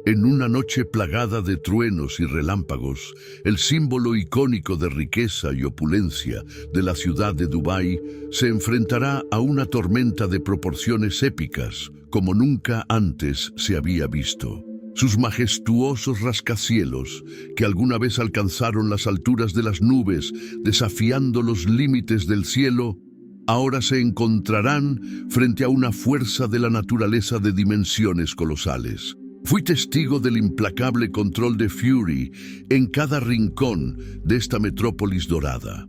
En una noche plagada de truenos y relámpagos, el símbolo icónico de riqueza y opulencia de la ciudad de Dubái se enfrentará a una tormenta de proporciones épicas, como nunca antes se había visto. Sus majestuosos rascacielos, que alguna vez alcanzaron las alturas de las nubes, desafiando los límites del cielo, ahora se encontrarán frente a una fuerza de la naturaleza de dimensiones colosales. Fui testigo del implacable control de Fury en cada rincón de esta metrópolis dorada.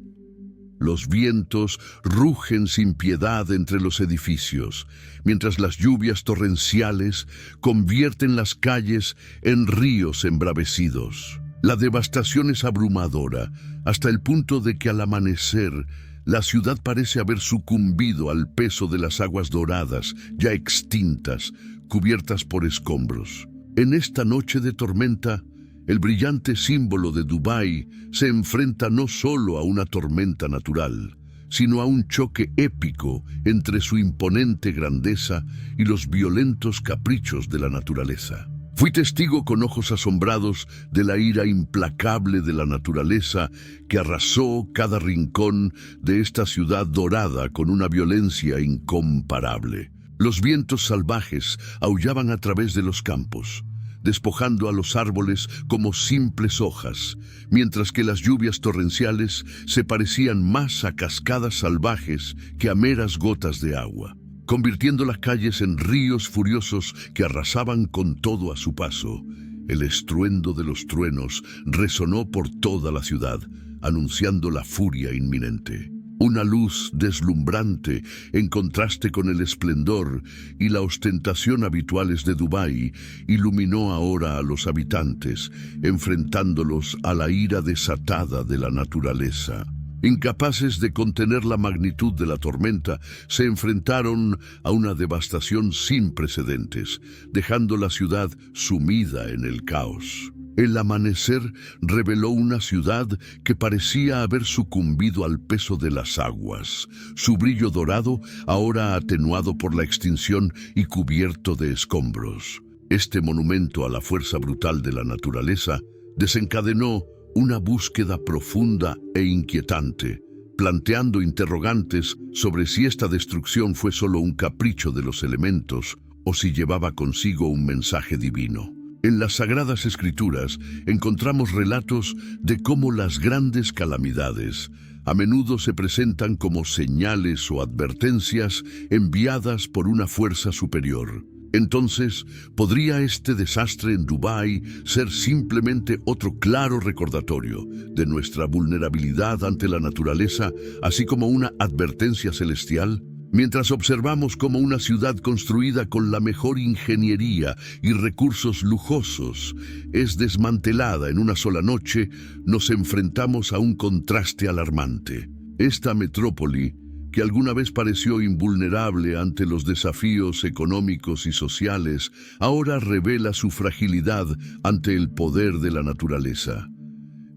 Los vientos rugen sin piedad entre los edificios, mientras las lluvias torrenciales convierten las calles en ríos embravecidos. La devastación es abrumadora, hasta el punto de que al amanecer, la ciudad parece haber sucumbido al peso de las aguas doradas, ya extintas, cubiertas por escombros. En esta noche de tormenta, el brillante símbolo de Dubái se enfrenta no solo a una tormenta natural, sino a un choque épico entre su imponente grandeza y los violentos caprichos de la naturaleza. Fui testigo con ojos asombrados de la ira implacable de la naturaleza que arrasó cada rincón de esta ciudad dorada con una violencia incomparable. Los vientos salvajes aullaban a través de los campos, despojando a los árboles como simples hojas, mientras que las lluvias torrenciales se parecían más a cascadas salvajes que a meras gotas de agua, convirtiendo las calles en ríos furiosos que arrasaban con todo a su paso. El estruendo de los truenos resonó por toda la ciudad, anunciando la furia inminente. Una luz deslumbrante, en contraste con el esplendor y la ostentación habituales de Dubái, iluminó ahora a los habitantes, enfrentándolos a la ira desatada de la naturaleza. Incapaces de contener la magnitud de la tormenta, se enfrentaron a una devastación sin precedentes, dejando la ciudad sumida en el caos. El amanecer reveló una ciudad que parecía haber sucumbido al peso de las aguas, su brillo dorado ahora atenuado por la extinción y cubierto de escombros. Este monumento a la fuerza brutal de la naturaleza desencadenó una búsqueda profunda e inquietante, planteando interrogantes sobre si esta destrucción fue solo un capricho de los elementos o si llevaba consigo un mensaje divino. En las Sagradas Escrituras encontramos relatos de cómo las grandes calamidades a menudo se presentan como señales o advertencias enviadas por una fuerza superior. Entonces, ¿podría este desastre en Dubái ser simplemente otro claro recordatorio de nuestra vulnerabilidad ante la naturaleza, así como una advertencia celestial? Mientras observamos cómo una ciudad construida con la mejor ingeniería y recursos lujosos es desmantelada en una sola noche, nos enfrentamos a un contraste alarmante. Esta metrópoli, que alguna vez pareció invulnerable ante los desafíos económicos y sociales, ahora revela su fragilidad ante el poder de la naturaleza.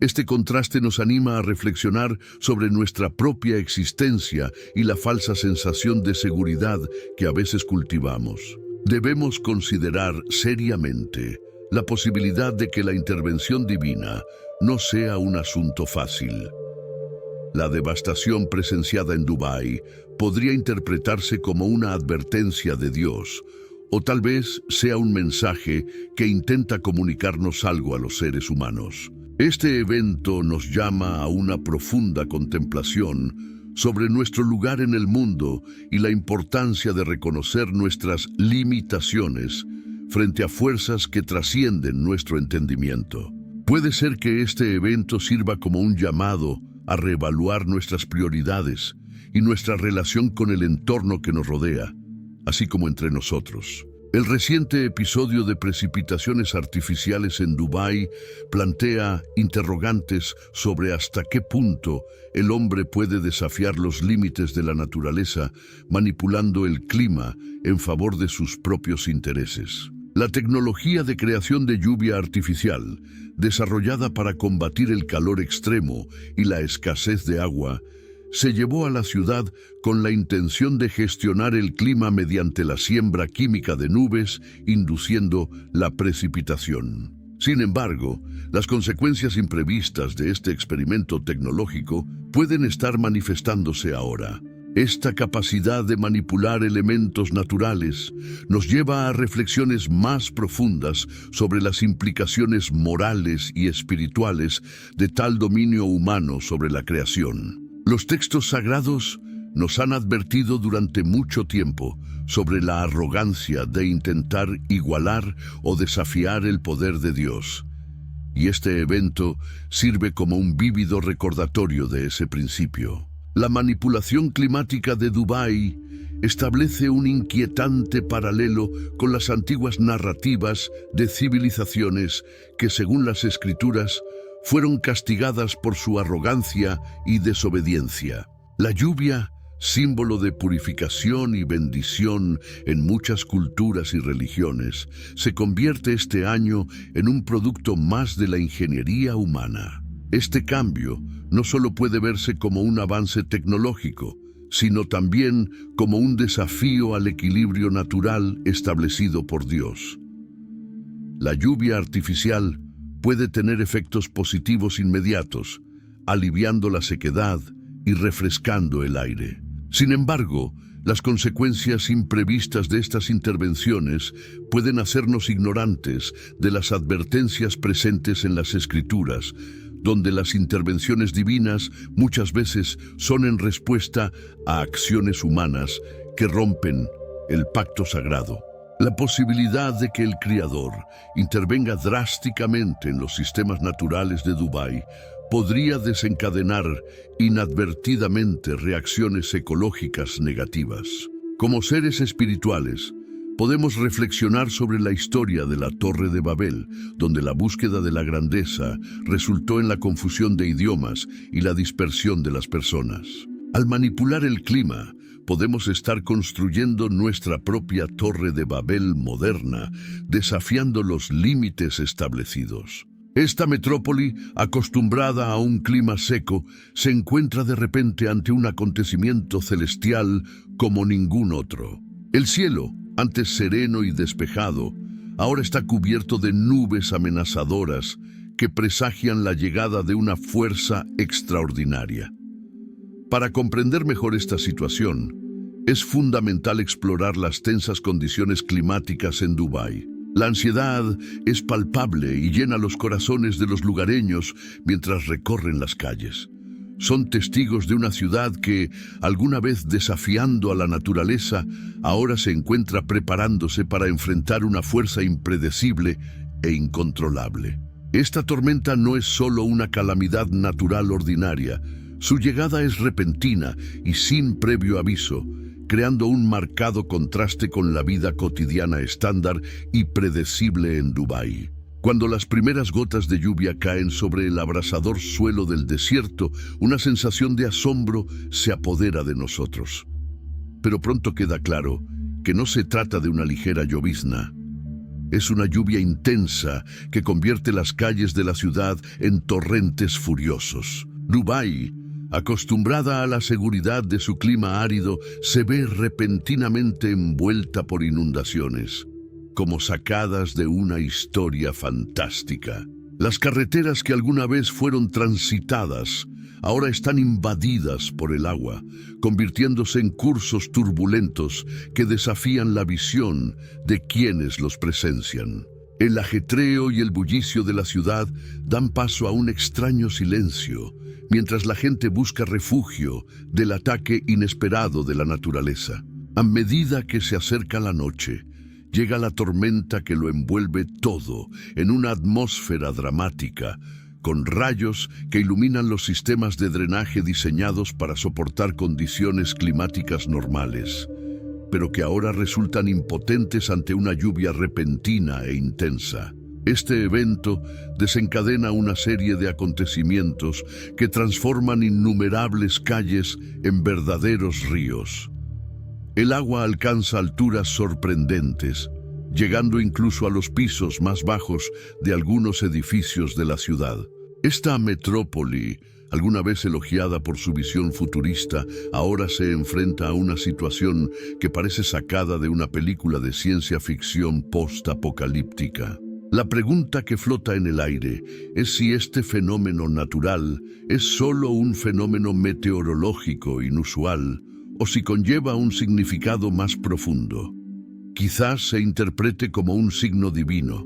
Este contraste nos anima a reflexionar sobre nuestra propia existencia y la falsa sensación de seguridad que a veces cultivamos. Debemos considerar seriamente la posibilidad de que la intervención divina no sea un asunto fácil. La devastación presenciada en Dubái podría interpretarse como una advertencia de Dios, o tal vez sea un mensaje que intenta comunicarnos algo a los seres humanos. Este evento nos llama a una profunda contemplación sobre nuestro lugar en el mundo y la importancia de reconocer nuestras limitaciones frente a fuerzas que trascienden nuestro entendimiento. Puede ser que este evento sirva como un llamado a reevaluar nuestras prioridades y nuestra relación con el entorno que nos rodea, así como entre nosotros. El reciente episodio de precipitaciones artificiales en Dubái plantea interrogantes sobre hasta qué punto el hombre puede desafiar los límites de la naturaleza, manipulando el clima en favor de sus propios intereses. La tecnología de creación de lluvia artificial, desarrollada para combatir el calor extremo y la escasez de agua, se llevó a la ciudad con la intención de gestionar el clima mediante la siembra química de nubes, induciendo la precipitación. Sin embargo, las consecuencias imprevistas de este experimento tecnológico pueden estar manifestándose ahora. Esta capacidad de manipular elementos naturales nos lleva a reflexiones más profundas sobre las implicaciones morales y espirituales de tal dominio humano sobre la creación. Los textos sagrados nos han advertido durante mucho tiempo sobre la arrogancia de intentar igualar o desafiar el poder de Dios. Y este evento sirve como un vívido recordatorio de ese principio. La manipulación climática de Dubái establece un inquietante paralelo con las antiguas narrativas de civilizaciones que, según las Escrituras, fueron castigadas por su arrogancia y desobediencia. La lluvia, símbolo de purificación y bendición en muchas culturas y religiones, se convierte este año en un producto más de la ingeniería humana. Este cambio no solo puede verse como un avance tecnológico, sino también como un desafío al equilibrio natural establecido por Dios. La lluvia artificial puede tener efectos positivos inmediatos, aliviando la sequedad y refrescando el aire. Sin embargo, las consecuencias imprevistas de estas intervenciones pueden hacernos ignorantes de las advertencias presentes en las Escrituras, donde las intervenciones divinas muchas veces son en respuesta a acciones humanas que rompen el pacto sagrado. La posibilidad de que el Creador intervenga drásticamente en los sistemas naturales de Dubái podría desencadenar inadvertidamente reacciones ecológicas negativas. Como seres espirituales, podemos reflexionar sobre la historia de la Torre de Babel, donde la búsqueda de la grandeza resultó en la confusión de idiomas y la dispersión de las personas. Al manipular el clima, podemos estar construyendo nuestra propia Torre de Babel moderna, desafiando los límites establecidos. Esta metrópoli, acostumbrada a un clima seco, se encuentra de repente ante un acontecimiento celestial como ningún otro. El cielo, antes sereno y despejado, ahora está cubierto de nubes amenazadoras que presagian la llegada de una fuerza extraordinaria. Para comprender mejor esta situación, es fundamental explorar las tensas condiciones climáticas en Dubái. La ansiedad es palpable y llena los corazones de los lugareños mientras recorren las calles. Son testigos de una ciudad que, alguna vez desafiando a la naturaleza, ahora se encuentra preparándose para enfrentar una fuerza impredecible e incontrolable. Esta tormenta no es solo una calamidad natural ordinaria. Su llegada es repentina y sin previo aviso, creando un marcado contraste con la vida cotidiana estándar y predecible en Dubái. Cuando las primeras gotas de lluvia caen sobre el abrasador suelo del desierto, una sensación de asombro se apodera de nosotros. Pero pronto queda claro que no se trata de una ligera llovizna. Es una lluvia intensa que convierte las calles de la ciudad en torrentes furiosos. Dubái, acostumbrada a la seguridad de su clima árido, se ve repentinamente envuelta por inundaciones, como sacadas de una historia fantástica. Las carreteras que alguna vez fueron transitadas ahora están invadidas por el agua, convirtiéndose en cursos turbulentos que desafían la visión de quienes los presencian. El ajetreo y el bullicio de la ciudad dan paso a un extraño silencio, mientras la gente busca refugio del ataque inesperado de la naturaleza. A medida que se acerca la noche, llega la tormenta que lo envuelve todo en una atmósfera dramática, con rayos que iluminan los sistemas de drenaje diseñados para soportar condiciones climáticas normales, pero que ahora resultan impotentes ante una lluvia repentina e intensa. Este evento desencadena una serie de acontecimientos que transforman innumerables calles en verdaderos ríos. El agua alcanza alturas sorprendentes, llegando incluso a los pisos más bajos de algunos edificios de la ciudad. Esta metrópoli, alguna vez elogiada por su visión futurista, ahora se enfrenta a una situación que parece sacada de una película de ciencia ficción post-apocalíptica. La pregunta que flota en el aire es si este fenómeno natural es solo un fenómeno meteorológico inusual o si conlleva un significado más profundo. Quizás se interprete como un signo divino,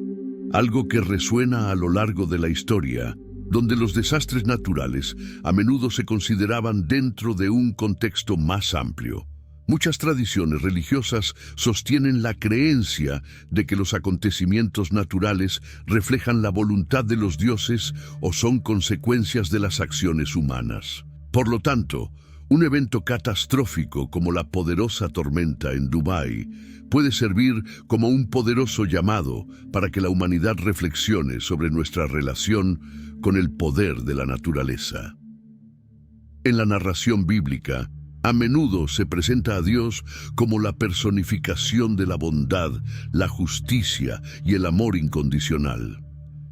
algo que resuena a lo largo de la historia, donde los desastres naturales a menudo se consideraban dentro de un contexto más amplio. Muchas tradiciones religiosas sostienen la creencia de que los acontecimientos naturales reflejan la voluntad de los dioses o son consecuencias de las acciones humanas. Por lo tanto, un evento catastrófico como la poderosa tormenta en Dubái puede servir como un poderoso llamado para que la humanidad reflexione sobre nuestra relación con el poder de la naturaleza. En la narración bíblica, a menudo se presenta a Dios como la personificación de la bondad, la justicia y el amor incondicional.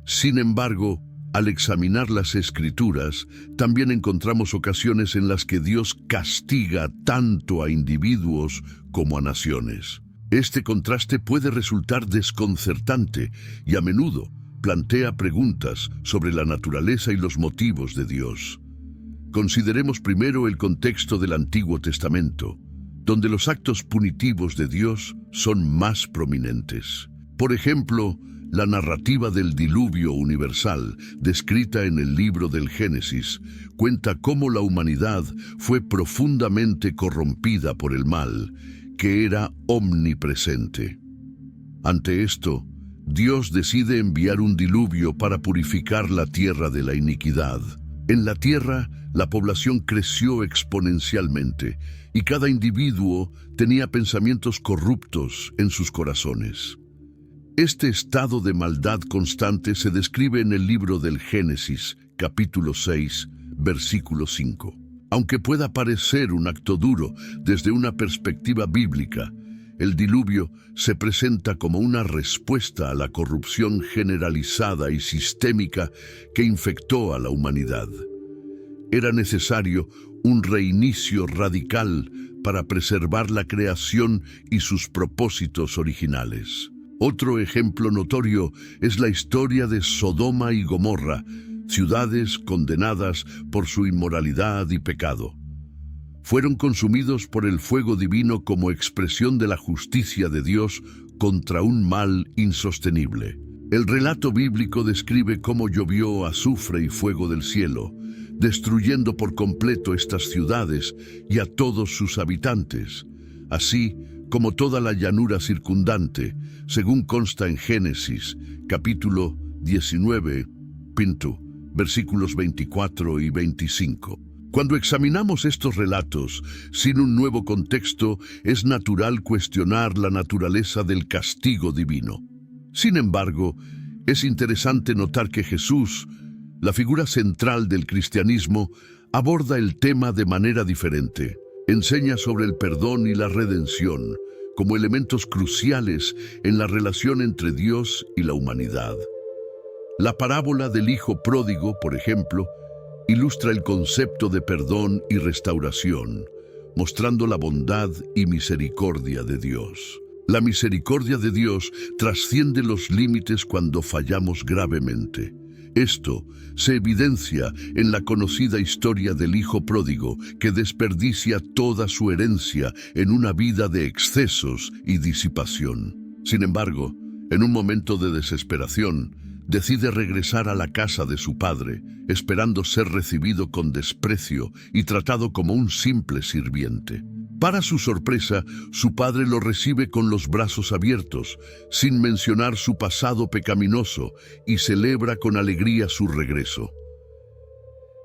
Sin embargo, al examinar las Escrituras, también encontramos ocasiones en las que Dios castiga tanto a individuos como a naciones. Este contraste puede resultar desconcertante y a menudo plantea preguntas sobre la naturaleza y los motivos de Dios. Consideremos primero el contexto del Antiguo Testamento, donde los actos punitivos de Dios son más prominentes. Por ejemplo, la narrativa del diluvio universal, descrita en el libro del Génesis, cuenta cómo la humanidad fue profundamente corrompida por el mal, que era omnipresente. Ante esto, Dios decide enviar un diluvio para purificar la tierra de la iniquidad. En la tierra, la población creció exponencialmente y cada individuo tenía pensamientos corruptos en sus corazones. Este estado de maldad constante se describe en el libro del Génesis, capítulo 6, versículo 5. Aunque pueda parecer un acto duro desde una perspectiva bíblica, el diluvio se presenta como una respuesta a la corrupción generalizada y sistémica que infectó a la humanidad. Era necesario un reinicio radical para preservar la creación y sus propósitos originales. Otro ejemplo notorio es la historia de Sodoma y Gomorra, ciudades condenadas por su inmoralidad y pecado. Fueron consumidos por el fuego divino como expresión de la justicia de Dios contra un mal insostenible. El relato bíblico describe cómo llovió azufre y fuego del cielo, destruyendo por completo estas ciudades y a todos sus habitantes, así como toda la llanura circundante, según consta en Génesis, capítulo 19, versículos 24 y 25. Cuando examinamos estos relatos, sin un nuevo contexto, es natural cuestionar la naturaleza del castigo divino. Sin embargo, es interesante notar que Jesús, la figura central del cristianismo, aborda el tema de manera diferente. Enseña sobre el perdón y la redención como elementos cruciales en la relación entre Dios y la humanidad. La parábola del Hijo Pródigo, por ejemplo, ilustra el concepto de perdón y restauración, mostrando la bondad y misericordia de Dios. La misericordia de Dios trasciende los límites cuando fallamos gravemente. Esto se evidencia en la conocida historia del Hijo Pródigo, que desperdicia toda su herencia en una vida de excesos y disipación. Sin embargo, en un momento de desesperación, decide regresar a la casa de su padre, esperando ser recibido con desprecio y tratado como un simple sirviente. Para su sorpresa, su padre lo recibe con los brazos abiertos, sin mencionar su pasado pecaminoso, y celebra con alegría su regreso.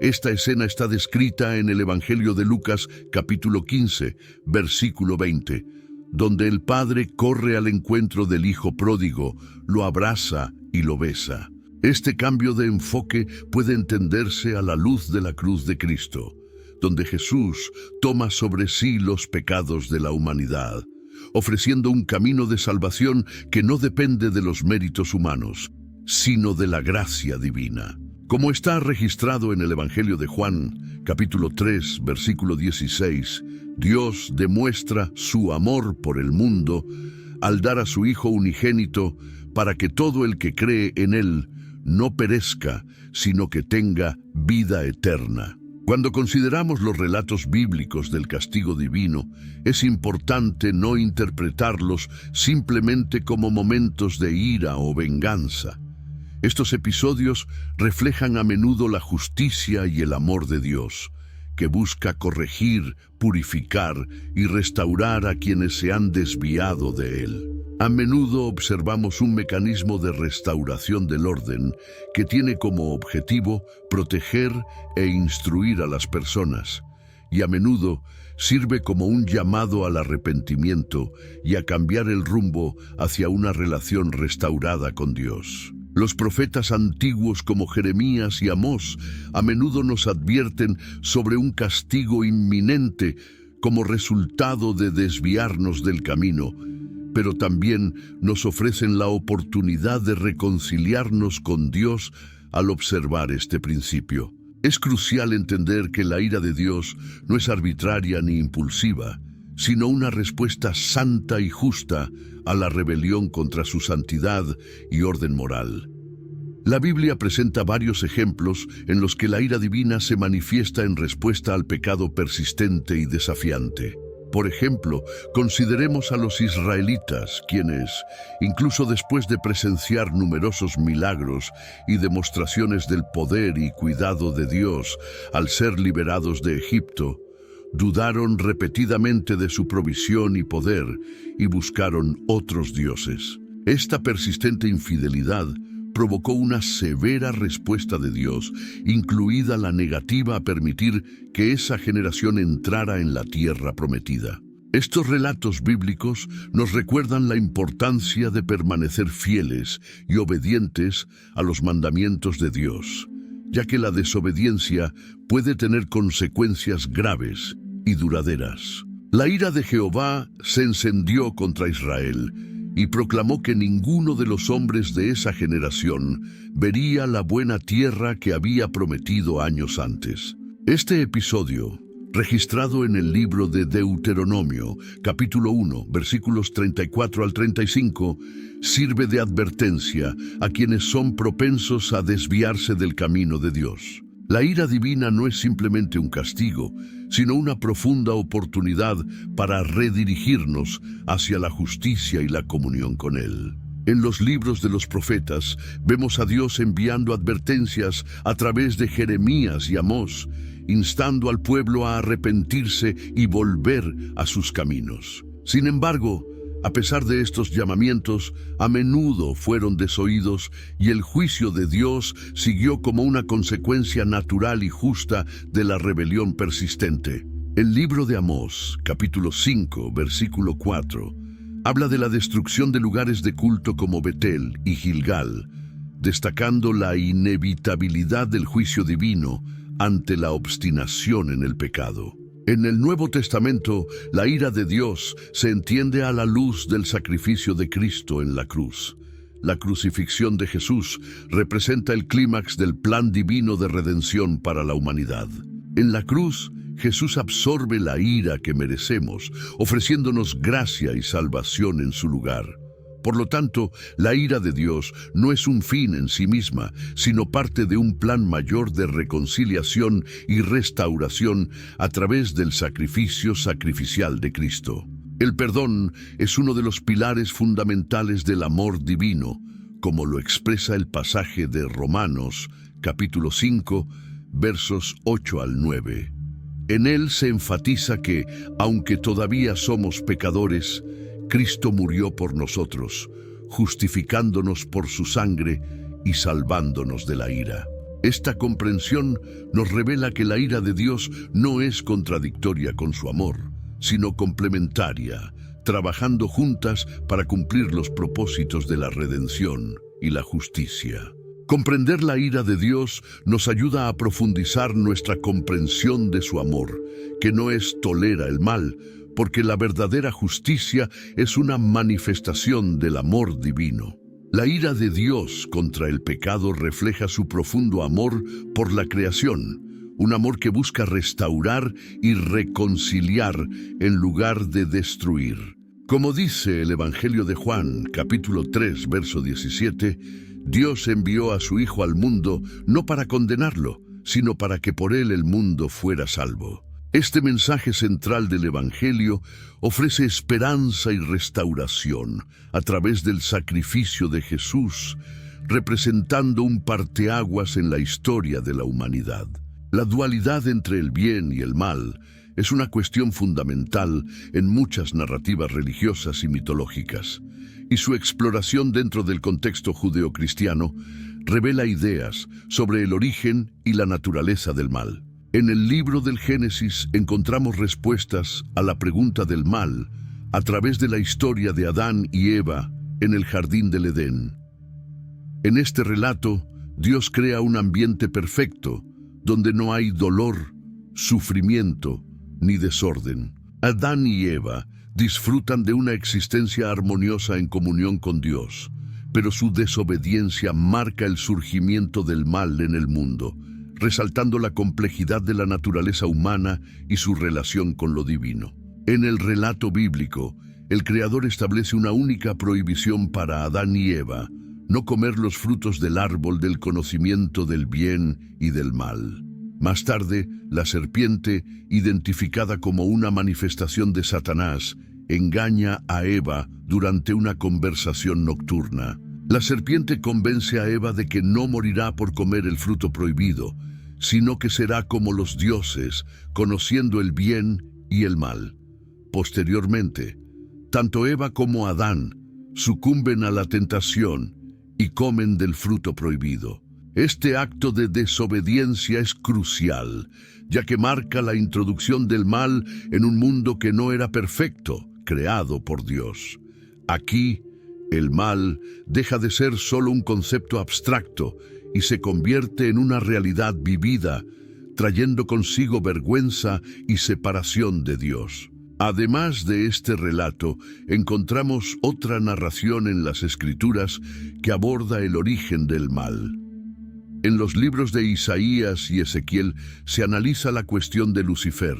Esta escena está descrita en el Evangelio de Lucas, capítulo 15, versículo 20, donde el padre corre al encuentro del hijo pródigo, lo abraza y lo besa. Este cambio de enfoque puede entenderse a la luz de la cruz de Cristo, donde Jesús toma sobre sí los pecados de la humanidad, ofreciendo un camino de salvación que no depende de los méritos humanos, sino de la gracia divina. Como está registrado en el Evangelio de Juan, capítulo 3, versículo 16, Dios demuestra su amor por el mundo al dar a su Hijo unigénito para que todo el que cree en Él no perezca, sino que tenga vida eterna. Cuando consideramos los relatos bíblicos del castigo divino, es importante no interpretarlos simplemente como momentos de ira o venganza. Estos episodios reflejan a menudo la justicia y el amor de Dios, que busca corregir, purificar y restaurar a quienes se han desviado de Él. A menudo observamos un mecanismo de restauración del orden que tiene como objetivo proteger e instruir a las personas, y a menudo sirve como un llamado al arrepentimiento y a cambiar el rumbo hacia una relación restaurada con Dios. Los profetas antiguos como Jeremías y Amós a menudo nos advierten sobre un castigo inminente como resultado de desviarnos del camino, pero también nos ofrecen la oportunidad de reconciliarnos con Dios al observar este principio. Es crucial entender que la ira de Dios no es arbitraria ni impulsiva, sino una respuesta santa y justa a la rebelión contra su santidad y orden moral. La Biblia presenta varios ejemplos en los que la ira divina se manifiesta en respuesta al pecado persistente y desafiante. Por ejemplo, consideremos a los israelitas, quienes, incluso después de presenciar numerosos milagros y demostraciones del poder y cuidado de Dios al ser liberados de Egipto, dudaron repetidamente de su provisión y poder y buscaron otros dioses. Esta persistente infidelidad provocó una severa respuesta de Dios, incluida la negativa a permitir que esa generación entrara en la tierra prometida. Estos relatos bíblicos nos recuerdan la importancia de permanecer fieles y obedientes a los mandamientos de Dios, ya que la desobediencia puede tener consecuencias graves y duraderas. La ira de Jehová se encendió contra Israel y proclamó que ninguno de los hombres de esa generación vería la buena tierra que había prometido años antes. Este episodio, registrado en el libro de Deuteronomio, capítulo 1, versículos 34 al 35, sirve de advertencia a quienes son propensos a desviarse del camino de Dios. La ira divina no es simplemente un castigo, sino una profunda oportunidad para redirigirnos hacia la justicia y la comunión con Él. En los libros de los profetas vemos a Dios enviando advertencias a través de Jeremías y Amós, instando al pueblo a arrepentirse y volver a sus caminos. Sin embargo, a pesar de estos llamamientos, a menudo fueron desoídos y el juicio de Dios siguió como una consecuencia natural y justa de la rebelión persistente. El libro de Amós, capítulo 5, versículo 4, habla de la destrucción de lugares de culto como Betel y Gilgal, destacando la inevitabilidad del juicio divino ante la obstinación en el pecado. En el Nuevo Testamento, la ira de Dios se entiende a la luz del sacrificio de Cristo en la cruz. La crucifixión de Jesús representa el clímax del plan divino de redención para la humanidad. En la cruz, Jesús absorbe la ira que merecemos, ofreciéndonos gracia y salvación en su lugar. Por lo tanto, la ira de Dios no es un fin en sí misma, sino parte de un plan mayor de reconciliación y restauración a través del sacrificio sacrificial de Cristo. El perdón es uno de los pilares fundamentales del amor divino, como lo expresa el pasaje de Romanos, capítulo 5, versos 8 al 9. En él se enfatiza que, aunque todavía somos pecadores, Cristo murió por nosotros, justificándonos por su sangre y salvándonos de la ira. Esta comprensión nos revela que la ira de Dios no es contradictoria con su amor, sino complementaria, trabajando juntas para cumplir los propósitos de la redención y la justicia. Comprender la ira de Dios nos ayuda a profundizar nuestra comprensión de su amor, que no tolera el mal, porque la verdadera justicia es una manifestación del amor divino. La ira de Dios contra el pecado refleja su profundo amor por la creación, un amor que busca restaurar y reconciliar en lugar de destruir. Como dice el Evangelio de Juan, capítulo 3, verso 17, Dios envió a su Hijo al mundo no para condenarlo, sino para que por él el mundo fuera salvo. Este mensaje central del Evangelio ofrece esperanza y restauración a través del sacrificio de Jesús, representando un parteaguas en la historia de la humanidad. La dualidad entre el bien y el mal es una cuestión fundamental en muchas narrativas religiosas y mitológicas, y su exploración dentro del contexto judeocristiano revela ideas sobre el origen y la naturaleza del mal. En el libro del Génesis encontramos respuestas a la pregunta del mal a través de la historia de Adán y Eva en el jardín del Edén. En este relato, Dios crea un ambiente perfecto, donde no hay dolor, sufrimiento ni desorden. Adán y Eva disfrutan de una existencia armoniosa en comunión con Dios, pero su desobediencia marca el surgimiento del mal en el mundo, resaltando la complejidad de la naturaleza humana y su relación con lo divino. En el relato bíblico, el Creador establece una única prohibición para Adán y Eva: no comer los frutos del árbol del conocimiento del bien y del mal. Más tarde, la serpiente, identificada como una manifestación de Satanás, engaña a Eva durante una conversación nocturna. La serpiente convence a Eva de que no morirá por comer el fruto prohibido, sino que será como los dioses, conociendo el bien y el mal. Posteriormente, tanto Eva como Adán sucumben a la tentación y comen del fruto prohibido. Este acto de desobediencia es crucial, ya que marca la introducción del mal en un mundo que no era perfecto, creado por Dios. Aquí, el mal deja de ser solo un concepto abstracto y se convierte en una realidad vivida, trayendo consigo vergüenza y separación de Dios. Además de este relato, encontramos otra narración en las Escrituras que aborda el origen del mal. En los libros de Isaías y Ezequiel se analiza la cuestión de Lucifer.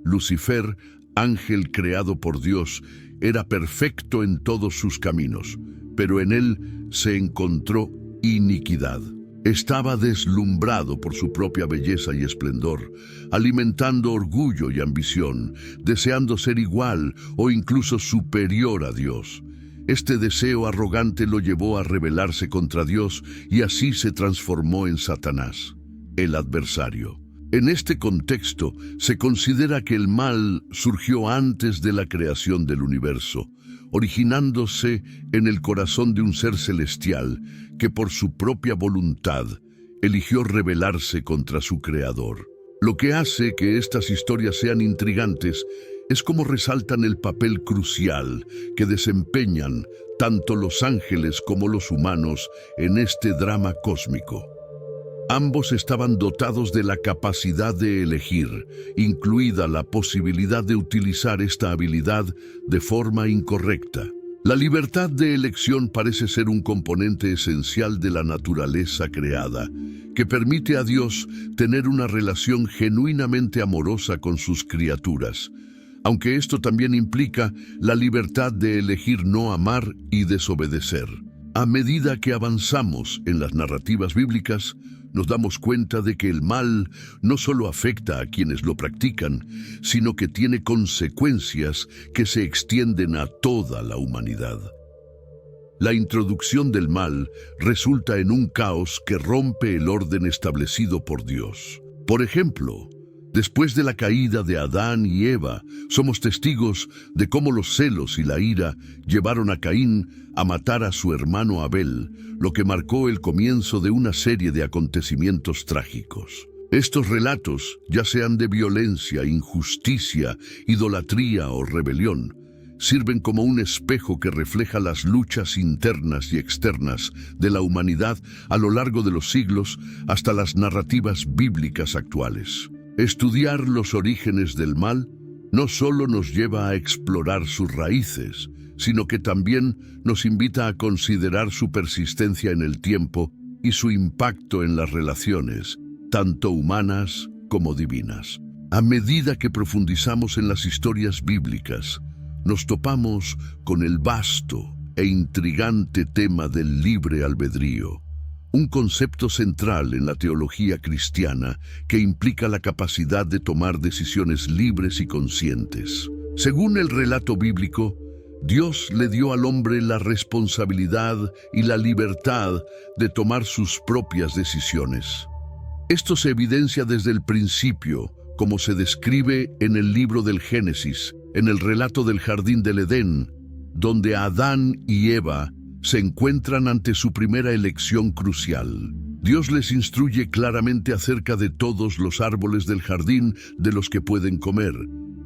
Lucifer, ángel creado por Dios, era perfecto en todos sus caminos, pero en él se encontró iniquidad. Estaba deslumbrado por su propia belleza y esplendor, alimentando orgullo y ambición, deseando ser igual o incluso superior a Dios. Este deseo arrogante lo llevó a rebelarse contra Dios y así se transformó en Satanás, el adversario. En este contexto, se considera que el mal surgió antes de la creación del universo, originándose en el corazón de un ser celestial que por su propia voluntad eligió rebelarse contra su creador. Lo que hace que estas historias sean intrigantes es cómo resaltan el papel crucial que desempeñan tanto los ángeles como los humanos en este drama cósmico. Ambos estaban dotados de la capacidad de elegir, incluida la posibilidad de utilizar esta habilidad de forma incorrecta. La libertad de elección parece ser un componente esencial de la naturaleza creada, que permite a Dios tener una relación genuinamente amorosa con sus criaturas, aunque esto también implica la libertad de elegir no amar y desobedecer. A medida que avanzamos en las narrativas bíblicas, nos damos cuenta de que el mal no solo afecta a quienes lo practican, sino que tiene consecuencias que se extienden a toda la humanidad. La introducción del mal resulta en un caos que rompe el orden establecido por Dios. Por ejemplo, después de la caída de Adán y Eva, somos testigos de cómo los celos y la ira llevaron a Caín a matar a su hermano Abel, lo que marcó el comienzo de una serie de acontecimientos trágicos. Estos relatos, ya sean de violencia, injusticia, idolatría o rebelión, sirven como un espejo que refleja las luchas internas y externas de la humanidad a lo largo de los siglos hasta las narrativas bíblicas actuales. Estudiar los orígenes del mal no solo nos lleva a explorar sus raíces, sino que también nos invita a considerar su persistencia en el tiempo y su impacto en las relaciones, tanto humanas como divinas. A medida que profundizamos en las historias bíblicas, nos topamos con el vasto e intrigante tema del libre albedrío, un concepto central en la teología cristiana que implica la capacidad de tomar decisiones libres y conscientes. Según el relato bíblico, Dios le dio al hombre la responsabilidad y la libertad de tomar sus propias decisiones. Esto se evidencia desde el principio, como se describe en el libro del Génesis, en el relato del Jardín del Edén, donde Adán y Eva se encuentran ante su primera elección crucial. Dios les instruye claramente acerca de todos los árboles del jardín de los que pueden comer,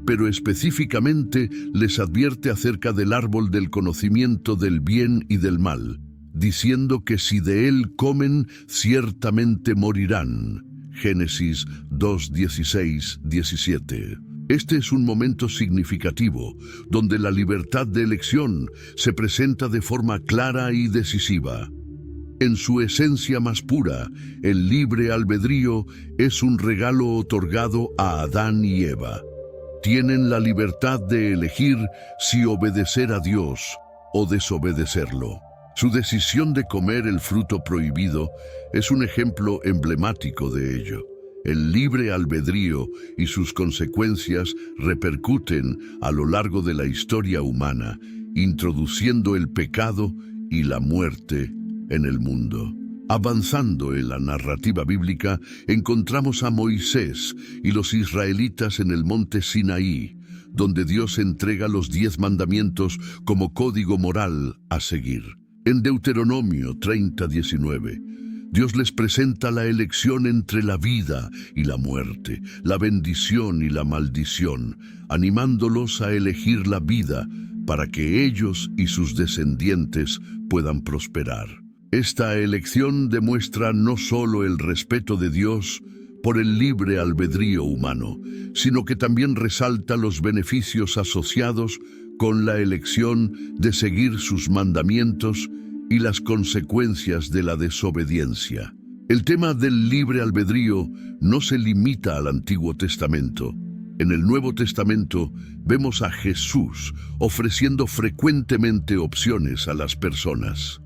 pero específicamente les advierte acerca del árbol del conocimiento del bien y del mal, diciendo que si de él comen, ciertamente morirán. Génesis 2:16-17. Este es un momento significativo, donde la libertad de elección se presenta de forma clara y decisiva. En su esencia más pura, el libre albedrío es un regalo otorgado a Adán y Eva. Tienen la libertad de elegir si obedecer a Dios o desobedecerlo. Su decisión de comer el fruto prohibido es un ejemplo emblemático de ello. El libre albedrío y sus consecuencias repercuten a lo largo de la historia humana, introduciendo el pecado y la muerte en el mundo. Avanzando en la narrativa bíblica, encontramos a Moisés y los israelitas en el monte Sinaí, donde Dios entrega los 10 mandamientos como código moral a seguir. En Deuteronomio 30:19, Dios les presenta la elección entre la vida y la muerte, la bendición y la maldición, animándolos a elegir la vida para que ellos y sus descendientes puedan prosperar. Esta elección demuestra no solo el respeto de Dios por el libre albedrío humano, sino que también resalta los beneficios asociados con la elección de seguir sus mandamientos y las consecuencias de la desobediencia. El tema del libre albedrío no se limita al Antiguo Testamento. En el Nuevo Testamento vemos a Jesús ofreciendo frecuentemente opciones a las personas.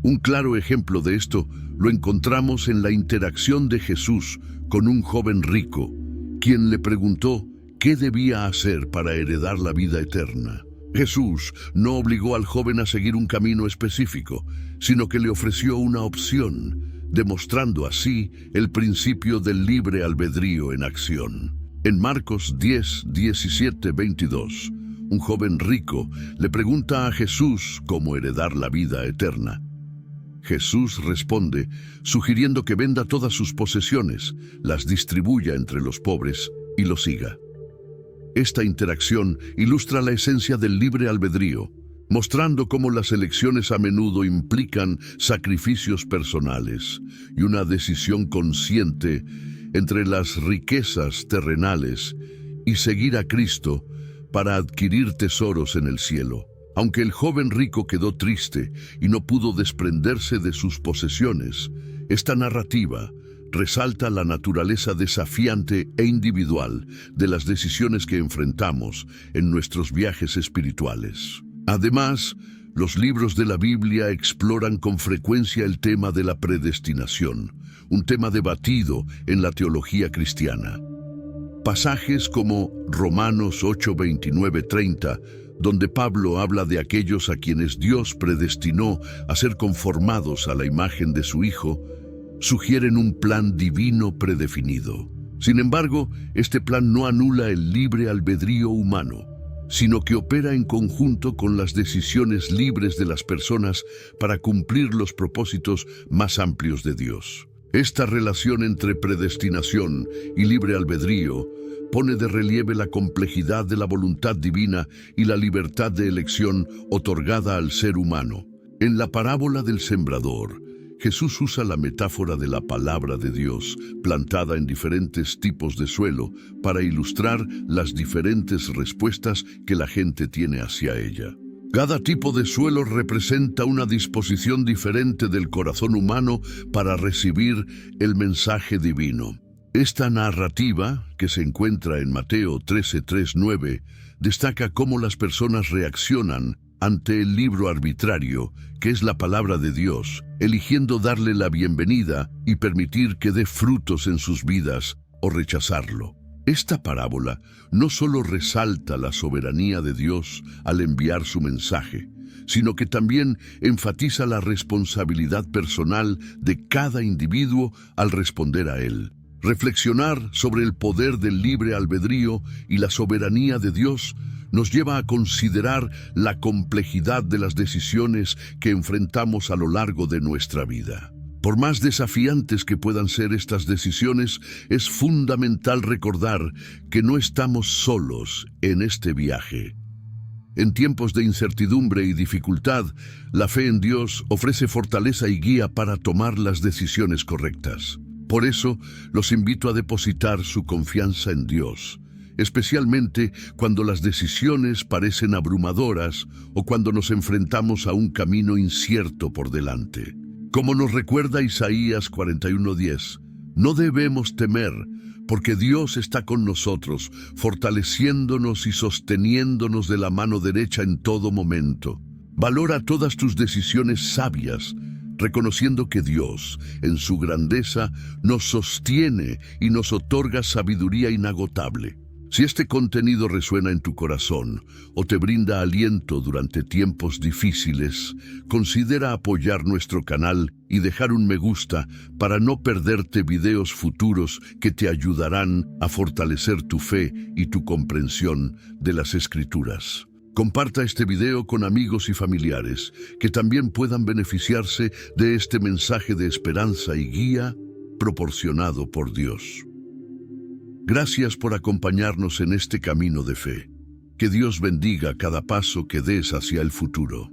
Un claro ejemplo de esto lo encontramos en la interacción de Jesús con un joven rico, quien le preguntó qué debía hacer para heredar la vida eterna. Jesús no obligó al joven a seguir un camino específico, sino que le ofreció una opción, demostrando así el principio del libre albedrío en acción. En Marcos 10:17-22, un joven rico le pregunta a Jesús cómo heredar la vida eterna. Jesús responde, sugiriendo que venda todas sus posesiones, las distribuya entre los pobres y lo siga. Esta interacción ilustra la esencia del libre albedrío, mostrando cómo las elecciones a menudo implican sacrificios personales y una decisión consciente entre las riquezas terrenales y seguir a Cristo para adquirir tesoros en el cielo. Aunque el joven rico quedó triste y no pudo desprenderse de sus posesiones, esta narrativa resalta la naturaleza desafiante e individual de las decisiones que enfrentamos en nuestros viajes espirituales. Además, los libros de la Biblia exploran con frecuencia el tema de la predestinación, un tema debatido en la teología cristiana. Pasajes como Romanos 8:29-30, donde Pablo habla de aquellos a quienes Dios predestinó a ser conformados a la imagen de su Hijo, sugieren un plan divino predefinido. Sin embargo, este plan no anula el libre albedrío humano, sino que opera en conjunto con las decisiones libres de las personas para cumplir los propósitos más amplios de Dios. Esta relación entre predestinación y libre albedrío pone de relieve la complejidad de la voluntad divina y la libertad de elección otorgada al ser humano. En la parábola del sembrador, Jesús usa la metáfora de la palabra de Dios, plantada en diferentes tipos de suelo, para ilustrar las diferentes respuestas que la gente tiene hacia ella. Cada tipo de suelo representa una disposición diferente del corazón humano para recibir el mensaje divino. Esta narrativa, que se encuentra en Mateo 13:3-9, destaca cómo las personas reaccionan ante el libro arbitrario, que es la palabra de Dios, eligiendo darle la bienvenida y permitir que dé frutos en sus vidas o rechazarlo. Esta parábola no solo resalta la soberanía de Dios al enviar su mensaje, sino que también enfatiza la responsabilidad personal de cada individuo al responder a él. Reflexionar sobre el poder del libre albedrío y la soberanía de Dios nos lleva a considerar la complejidad de las decisiones que enfrentamos a lo largo de nuestra vida. Por más desafiantes que puedan ser estas decisiones, es fundamental recordar que no estamos solos en este viaje. En tiempos de incertidumbre y dificultad, la fe en Dios ofrece fortaleza y guía para tomar las decisiones correctas. Por eso, los invito a depositar su confianza en Dios, especialmente cuando las decisiones parecen abrumadoras o cuando nos enfrentamos a un camino incierto por delante. Como nos recuerda Isaías 41:10, no debemos temer, porque Dios está con nosotros, fortaleciéndonos y sosteniéndonos de la mano derecha en todo momento. Valora todas tus decisiones sabias, reconociendo que Dios, en su grandeza, nos sostiene y nos otorga sabiduría inagotable. Si este contenido resuena en tu corazón o te brinda aliento durante tiempos difíciles, considera apoyar nuestro canal y dejar un me gusta para no perderte videos futuros que te ayudarán a fortalecer tu fe y tu comprensión de las Escrituras. Comparta este video con amigos y familiares que también puedan beneficiarse de este mensaje de esperanza y guía proporcionado por Dios. Gracias por acompañarnos en este camino de fe. Que Dios bendiga cada paso que des hacia el futuro.